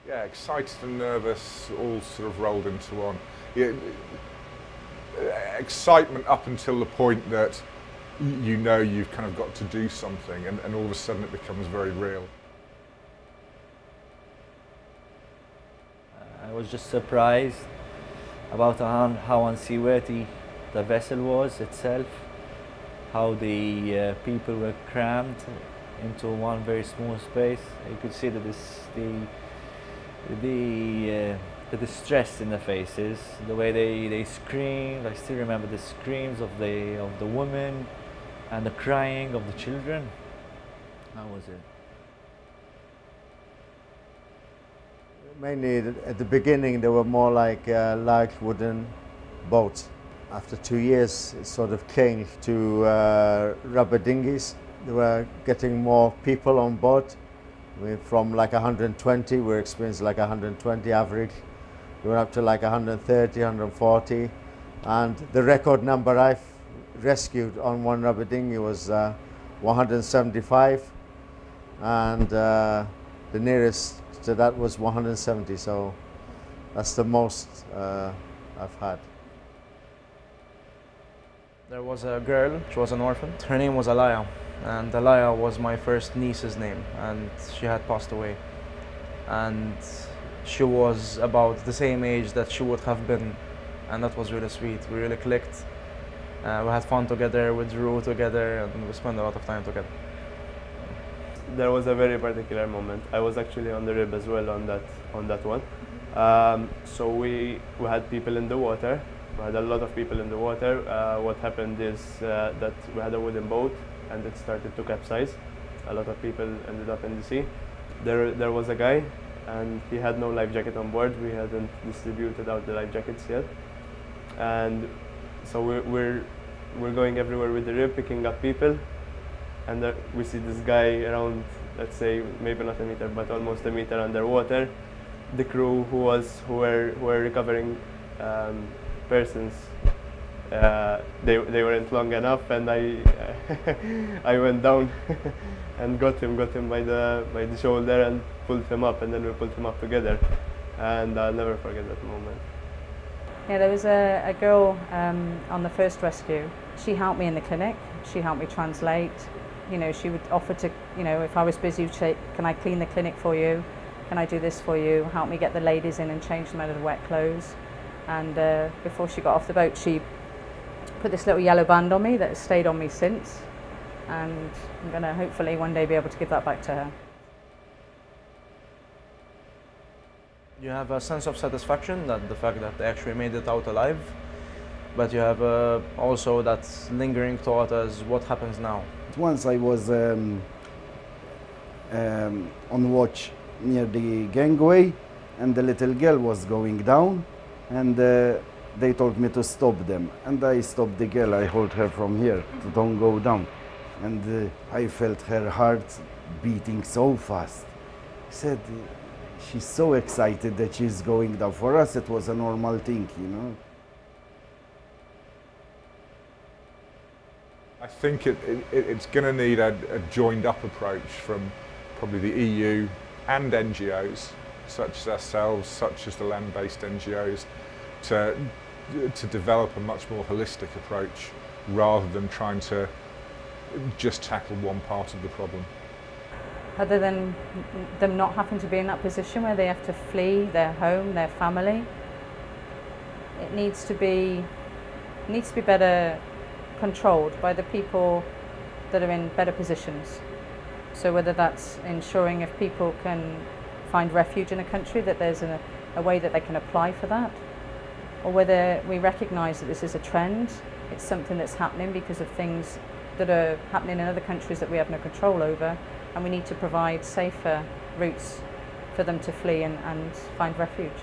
Yeah, excited and nervous, all sort of rolled into one. Yeah, excitement up until the point that you know you've kind of got to do something, and all of a sudden it becomes very real. I was just surprised about how unseaworthy the vessel was itself, how the people were crammed into one very small space. You could see that the distress in the faces, the way they screamed. I still remember the screams of the women and the crying of the children. That was it. Mainly at the beginning they were more like large wooden boats. After 2 years it sort of changed to rubber dinghies. They were getting more people on board. From like 120, we experienced like 120 average. We went up to like 130, 140. And the record number I've rescued on one rubber dinghy was 175. And the nearest to that was 170, so that's the most I've had. There was a girl, she was an orphan. Her name was Alaya, and Alaya was my first niece's name, and she had passed away. And she was about the same age that she would have been, and that was really sweet. We really clicked. We had fun together, we drew together, and we spent a lot of time together. There was a very particular moment. I was actually on the rib as well on that one. So we had people in the water. We had a lot of people in the water. What happened is that we had a wooden boat and it started to capsize. A lot of people ended up in the sea. There was a guy and he had no life jacket on board. We hadn't distributed out the life jackets yet. And so we're going everywhere with the rib, picking up people. And we see this guy around, let's say, maybe not a meter, but almost a meter underwater. The crew who were recovering persons, they weren't long enough, and I went down and got him by the shoulder and pulled him up, and then we pulled him up together. And I'll never forget that moment. Yeah, there was a girl on the first rescue. She helped me in the clinic. She helped me translate. You know, she would offer to, you know, if I was busy, say, can I clean the clinic for you? Can I do this for you? Help me get the ladies in and change them out of the wet clothes. And before she got off the boat, she put this little yellow band on me that has stayed on me since. And I'm going to hopefully one day be able to give that back to her. You have a sense of satisfaction, that the fact that they actually made it out alive, but you have also that lingering thought as what happens now. Once I was on watch near the gangway, and the little girl was going down, and they told me to stop them, and I stopped the girl. I hold her from here to don't go down, and I felt her heart beating so fast. I said, she's so excited that she's going down. For us it was a normal thing, you know. I think it's going to need a joined-up approach from probably the EU and NGOs, such as ourselves, such as the land-based NGOs, to develop a much more holistic approach rather than trying to just tackle one part of the problem. Other than them not having to be in that position where they have to flee their home, their family, it needs to be better controlled by the people that are in better positions. So whether that's ensuring if people can find refuge in a country, that there's a way that they can apply for that, or whether we recognise that this is a trend, it's something that's happening because of things that are happening in other countries that we have no control over, and we need to provide safer routes for them to flee and find refuge.